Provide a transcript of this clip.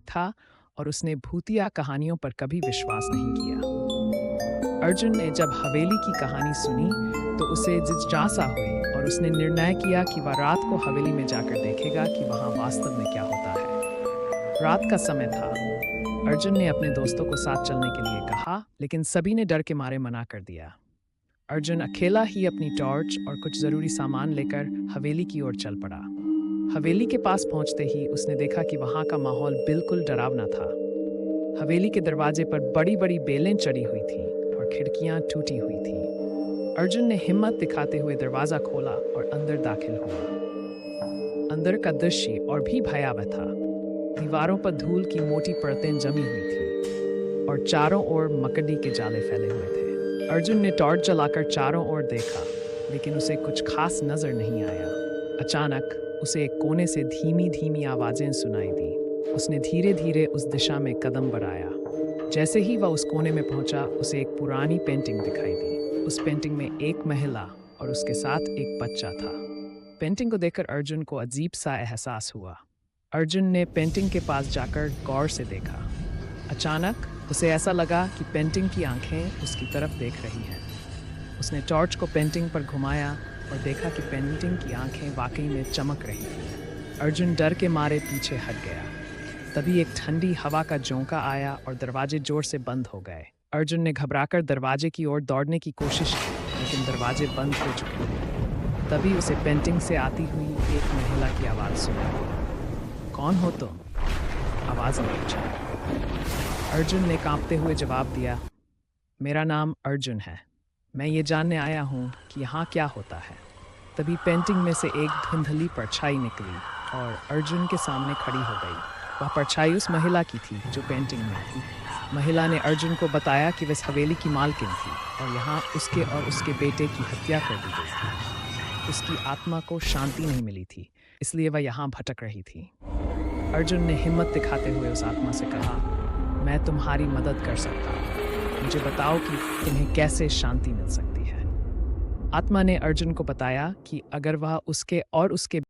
था और उसने भूतिया कहानियों पर कभी विश्वास नहीं किया। अर्जुन ने जब हवेली की कहानी सुनी तो उसे जिज्ञासा हुई और उसने निर्णय किया कि वह रात को हवेली में जाकर देखेगा कि वहाँ वास्तव में क्या होता है। रात का समय था। अर्जुन ने अपने दोस्तों को साथ चलने के लिए कहा, लेकिन सभी ने डर के मारे मना कर दिया। अर्जुन अकेला ही अपनी टॉर्च और कुछ जरूरी सामान लेकर हवेली की ओर चल पड़ा। हवेली के पास पहुंचते ही उसने देखा कि वहां का माहौल बिल्कुल डरावना था। हवेली के दरवाजे पर बड़ी बड़ी बेलें चढ़ी हुई थीं और खिड़कियां टूटी हुई थीं। अर्जुन ने हिम्मत दिखाते हुए दरवाजा खोला और अंदर दाखिल हुआ। अंदर का दृश्य और भी भयावह था। दीवारों पर धूल की मोटी परतें जमी हुई थीं और चारों ओर मकड़ी के जाले फैले हुए थे। अर्जुन ने टॉर्च जलाकर चारों ओर देखा, लेकिन उसे कुछ खास नजर नहीं आया। अचानक उसे एक कोने से धीमी धीमी आवाजें सुनाई दी। उसने धीरे धीरे उस दिशा में कदम बढ़ाया। जैसे ही वह उस कोने में पहुंचा, उसे एक पुरानी पेंटिंग दिखाई दी। उस पेंटिंग में एक महिला और उसके साथ एक बच्चा था। पेंटिंग को देखकर अर्जुन को अजीब सा एहसास हुआ। अर्जुन ने पेंटिंग के पास जाकर गौर से देखा। अचानक उसे ऐसा लगा कि पेंटिंग की आंखें उसकी तरफ देख रही हैं। उसने टॉर्च को पेंटिंग पर घुमाया और देखा कि पेंटिंग की आंखें वाकई में चमक रही थीं। अर्जुन डर के मारे पीछे हट गया। तभी एक ठंडी हवा का झोंका आया और दरवाजे जोर से बंद हो गए। अर्जुन ने घबराकर दरवाजे की ओर दौड़ने की कोशिश की, लेकिन दरवाजे बंद हो चुके थे। तभी उसे पेंटिंग से आती हुई एक महिला की आवाज़ सुनाई। कौन हो तुम? आवाज़ ने पूछा। अर्जुन ने कांपते हुए जवाब दिया, मेरा नाम अर्जुन है। मैं ये जानने आया हूँ कि यहाँ क्या होता है। तभी पेंटिंग में से एक धुंधली परछाई निकली और अर्जुन के सामने खड़ी हो गई। वह परछाई उस महिला की थी जो पेंटिंग में थी। महिला ने अर्जुन को बताया कि वह इस हवेली की मालकिन थी और यहाँ उसके और उसके बेटे की हत्या कर दी गई थी। उसकी आत्मा को शांति नहीं मिली थी, इसलिए वह यहाँ भटक रही थी। अर्जुन ने हिम्मत दिखाते हुए उस आत्मा से कहा, मैं तुम्हारी मदद कर सकता हूँ। मुझे बताओ कि तुम्हें कैसे शांति मिल सकती है। आत्मा ने अर्जुन को बताया कि अगर वह उसके और उसके